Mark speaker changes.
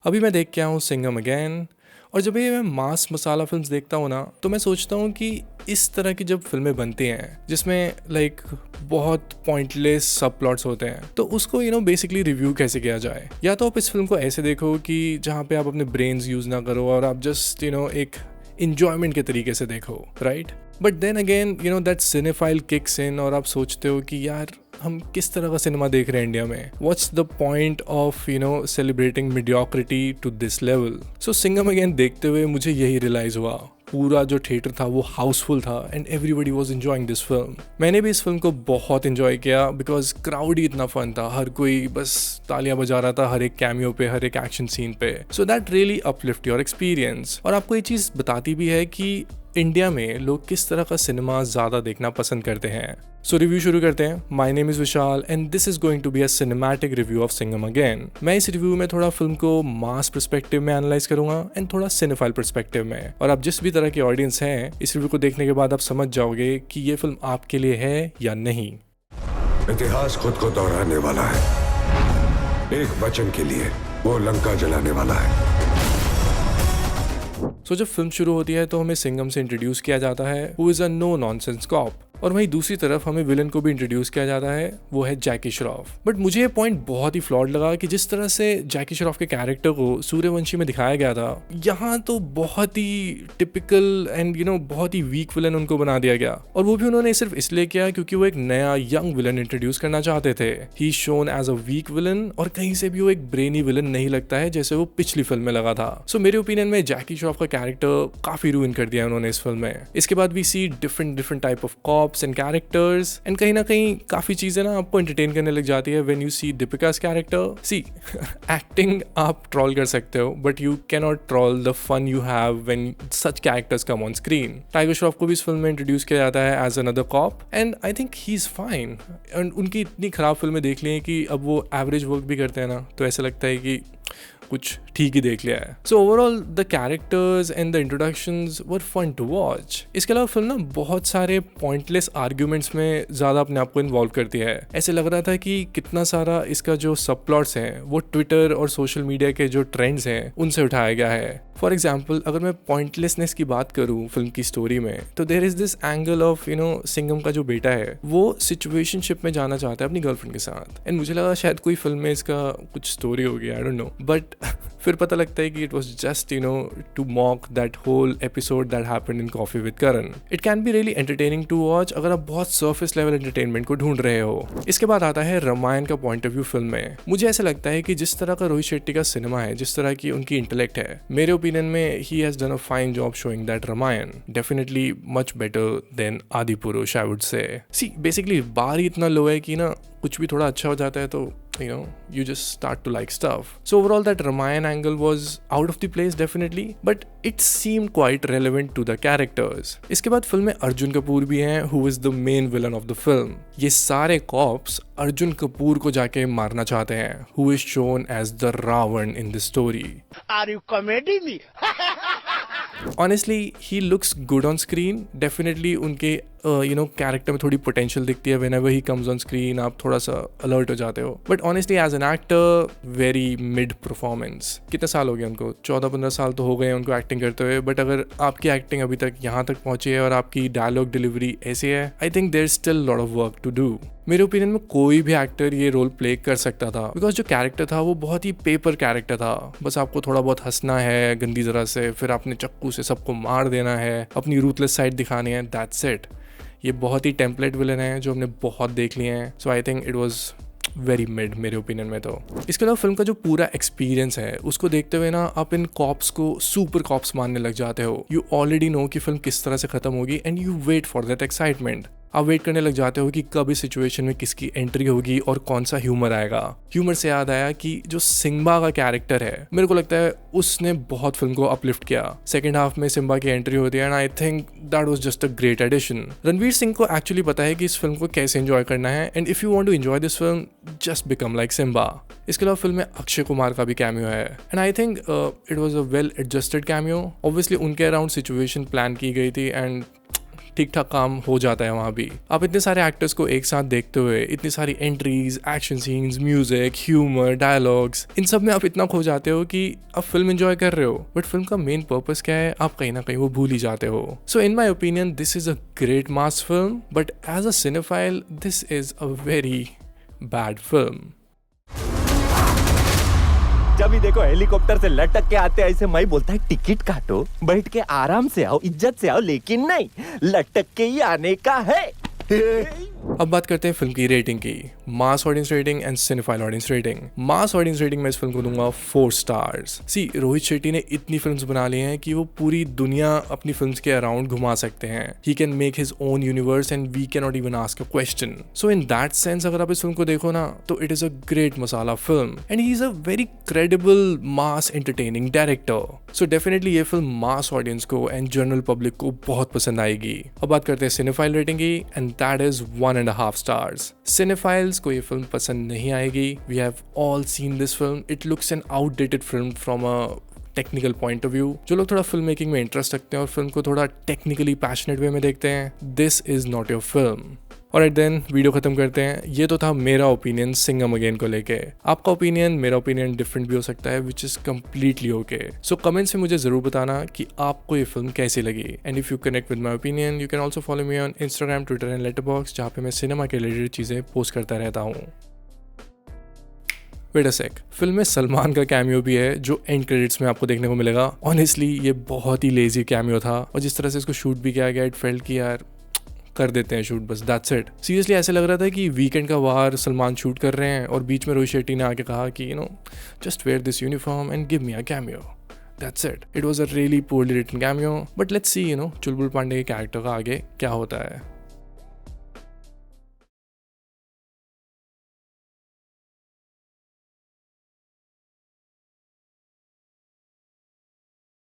Speaker 1: अभी मैं देख के आया हूँ सिंघम अगेन। और जब ये मैं मास मसाला फिल्म्स देखता हूँ ना, तो मैं सोचता हूँ कि इस तरह की जब फिल्में बनती हैं जिसमें बहुत पॉइंटलेस सब प्लॉट्स होते हैं, तो उसको बेसिकली रिव्यू कैसे किया जाए। या तो आप इस फिल्म को ऐसे देखो कि जहाँ पे आप अपने ब्रेन्स यूज ना करो और आप जस्ट एक इंजॉयमेंट के तरीके से देखो, right. But then again that cinephile kicks in और आप सोचते हो कि यार हम किस तरह का सिनेमा देख रहे हैं इंडिया में। What's the point of celebrating mediocrity to this level. So Singham again देखते हुए मुझे यही रियलाइज हुआ। पूरा जो थिएटर था वो हाउसफुल था and everybody was enjoying this film. मैंने भी इस फिल्म को बहुत एंजॉय किया बिकॉज क्राउड ही इतना फन था। हर कोई बस तालियां बजा रहा था हर एक कैमियो पे, हर एक एक्शन सीन पे। So that really uplift your experience. और आपको ये चीज़ बताती भी है कि इंडिया में लोग किस तरह का सिनेमा ज़्यादा देखना पसंद करते हैं। सो रिव्यू शुरू करते हैं। My name is Vishal and this is going to be a cinematic review of Singham again. मैं इस रिव्यू में थोड़ा फिल्म को मास पर्सपेक्टिव में एनालाइज करूंगा एंड थोड़ा सिनेफाइल पर्सपेक्टिव में। और आप जिस भी तरह के ऑडियंस हैं, इस रिव्यू को देखने के बाद आप समझ जाओगे कि ये फिल्म आपके लिए है या नहीं।
Speaker 2: इतिहास खुद को दोहराने वाला है। एक वचन के लिए वो लंका जलाने वाला है।
Speaker 1: सो जब फिल्म शुरू होती है तो हमें सिंघम से इंट्रोड्यूस किया जाता है, who is a no nonsense cop. और वहीं दूसरी तरफ हमें विलन को भी इंट्रोड्यूस किया जाता है, वो है जैकी श्रॉफ। बट मुझे ये पॉइंट बहुत ही फ्लॉड लगा कि जिस तरह से जैकी श्रॉफ के कैरेक्टर को सूर्यवंशी में दिखाया गया था, यहाँ तो बहुत ही टिपिकल एंड बहुत ही वीक विलन उनको बना दिया गया। और वो भी उन्होंने सिर्फ इसलिए किया क्योंकि वो एक नया यंग विलन इंट्रोड्यूस करना चाहते थे। He shown as a weak villain और कहीं से भी वो एक ब्रेनी विलन नहीं लगता है जैसे वो पिछली फिल्म में लगा था। सो मेरे ओपिनियन में जैकी श्रॉफ का कैरेक्टर काफी रूइन कर दिया उन्होंने इस फिल्म में। इसके बाद we see different type of cops and characters and कहीं ना कहीं काफी चीजें ना आपको एंटरटेन करने लग जाती है when you see Deepika's character. See acting आप ट्रोल कर सकते हो but you can not troll the fun you have when such characters come on screen. Tiger Shroff को भी इस फिल्म में इंट्रोड्यूस किया जाता है as another cop and I think he is fine. And उनकी इतनी खराब फिल्में देख ली हैं कि अब वो एवरेज वर्क भी करते हैं ना, तो ऐसा लगता है कि कुछ ठीक ही देख लिया है। So overall the characters and the introductions were fun to watch. इसके अलावा फिल्म ना बहुत सारे पॉइंटलेस आर्ग्यूमेंट्स में ज्यादा अपने आप को इन्वॉल्व करती है। ऐसे लग रहा था कि कितना सारा इसका जो सब प्लॉट्स हैं वो ट्विटर और सोशल मीडिया के जो ट्रेंड्स हैं उनसे उठाया गया है। फॉर एग्जाम्पल अगर मैं पॉइंटलेसनेस की बात करूँ फिल्म की स्टोरी में, तो there is this angle of Singham का जो बेटा है वो सिचुएशनशिप में जाना चाहता है अपनी गर्लफ्रेंड के साथ। एंड मुझे लगा शायद कोई फिल्म में इसका कुछ स्टोरी होगी, आई डोंट नो। बट फिर पता लगता है कि it was just to mock that whole episode that happened in coffee with Karan. It can be really entertaining to watch अगर आप बहुत सर्फेस लेवल एंटरटेनमेंट को ढूंढ रहे हो। इसके बाद आता है रामायण का पॉइंट ऑफ व्यू फिल्म में। मुझे ऐसा लगता है कि जिस तरह का रोहित शेट्टी का सिनेमा है, जिस तरह की उनकी इंटेलेक्ट है, मेरे ओपिनियन में he has done a fine job showing that Ramayan definitely much better than Adipurush, I would say. See basically बार ही इतना लो है कि ना कुछ भी थोड़ा अच्छा हो जाता है तो you just start to like stuff. So overall that Ramayan angle was out of the place definitely, but it seemed quite relevant to the characters. इसके बाद फिल्म में अर्जुन कपूर भी हैं, who is the main villain of the film. ये सारे cops Arjun Kapoor को जाके मारना चाहते हैं, who is shown as the Ravan in the story.
Speaker 3: Are you kidding me?
Speaker 1: Honestly, he looks good on screen. Definitely उनके कैरेक्टर में थोड़ी पोटेंशियल दिखती है। whenever he comes on screen आप थोड़ा सा अलर्ट हो जाते हो। But honestly as an actor very mid performance. कितने साल हो गए उनको? 14-15 साल तो हो गए हैं उनको एक्टिंग करते हुए। बट अगर आपकी एक्टिंग अभी तक यहाँ तक पहुंची है और आपकी डायलॉग डिलीवरी ऐसी है, I think there is still lot of work to do. मेरे ओपिनियन में कोई भी एक्टर ये रोल प्ले कर सकता था बिकॉज जो कैरेक्टर था वो बहुत ही पेपर कैरेक्टर था। बस आपको थोड़ा बहुत हंसना है गंदी तरह से, फिर आपने चाकू से सबको मार देना है, अपनी रूथलेस साइड दिखानी है, दैट्स इट। ये बहुत ही टेम्पलेट विलन है जो हमने बहुत देख लिए हैं। So I think it was very mid मेरे ओपिनियन में तो। इसके अलावा फिल्म का जो पूरा एक्सपीरियंस है उसको देखते हुए ना आप इन कॉप्स को सुपर कॉप्स मानने लग जाते हो। यू ऑलरेडी नो कि फिल्म किस तरह से खत्म होगी and you wait for that excitement. आप वेट करने लग जाते हो कि कब इस सिचुएशन में किसकी एंट्री होगी और कौन सा ह्यूमर आएगा। ह्यूमर से याद आया कि जो सिम्बा का कैरेक्टर है, मेरे को लगता है उसने बहुत फिल्म को अपलिफ्ट किया। सेकंड हाफ में सिम्बा की एंट्री होती है and I think that was just a great addition. Ranveer Singh को एक्चुअली पता है कि इस फिल्म को कैसे एंजॉय करना है and if you want to enjoy this film just become like Simmba. इसके अलावा फिल्म में अक्षय कुमार का भी कैमियो है and I think it was a well adjusted cameo. Obviously उनके अराउंड सिचुएशन प्लान की गई थी एंड ठीक ठाक काम हो जाता है वहाँ भी। आप इतने सारे एक्टर्स को एक साथ देखते हुए, इतनी सारी entries, action scenes, music, humour, dialogues, इन सब में आप इतना खो जाते हो कि आप फिल्म एंजॉय कर रहे हो, बट फिल्म का मेन पर्पस क्या है आप कहीं ना कहीं वो भूल ही जाते हो। So in my opinion this is a great mass film, but as a cinephile this is a very bad film.
Speaker 4: जब भी देखो हेलीकॉप्टर से लटक के आते ऐसे मैं बोलता है टिकट काटो, बैठ के आराम से आओ, इज्जत से आओ, लेकिन नहीं, लटक के ही आने का है।
Speaker 1: अब बात करते हैं फिल्म की रेटिंग की, mass audience rating and cinephile audience rating. Mass audience rating में इस फिल्म को दूंगा 4 स्टार्स। सी रोहित शेट्टी ने इतनी फिल्म्स बना ली हैं कि वो पूरी दुनिया अपनी फिल्म्स के अराउंड घुमा सकते हैं। He can make his own universe and we can not even ask a question. So in that sense अगर आप इस फिल्म को देखो ना तो it is a great masala film and he is a very credible mass entertaining director. So definitely ये film mass audience को and general public को बहुत पसंद आएगी। अब बात करते हैं सिनेफाइल रेटिंग की and that is 1.5 stars. Cinephiles को ये फिल्म पसंद नहीं आएगी। We have all seen this film, it looks an outdated film from a technical point of view. जो लोग थोड़ा फिल्म मेकिंग में इंटरेस्ट रखते हैं और फिल्म को थोड़ा टेक्निकली पैशनेट वे में देखते हैं, this is not your film. और देन वीडियो खत्म करते हैं। ये तो था मेरा ओपिनियन सिंघम अगेन को लेके। आपका ओपिनियन मेरा ओपिनियन डिफरेंट भी हो सकता है, which is completely okay. So comments में मुझे जरूर बताना कि आपको ये फिल्म कैसी लगी। And if you connect with my opinion you can also follow me on Instagram, Twitter and letterbox, जहाँ पे मैं सिनेमा के रिलेटेड चीजें पोस्ट करता रहता हूँ। वेट अ सेक, फिल्म में सलमान का कैमियो भी है जो एंड क्रेडिट्स में आपको देखने को मिलेगा। ऑनेस्टली ये बहुत ही लेजी कैमियो था और जिस तरह से इसको शूट भी किया गया इट फेल्ट कि यार कर देते हैं शूट, बस दैट्स इट। सीरियसली ऐसे लग रहा था कि वीकेंड का वार सलमान शूट कर रहे हैं और बीच में रोहित शेट्टी ने आके कहा कि just wear this uniform and give me a cameo, that's it. It was a really poorly written cameo, but let's see Chulbul Pandey के कैरेक्टर का आगे क्या होता है।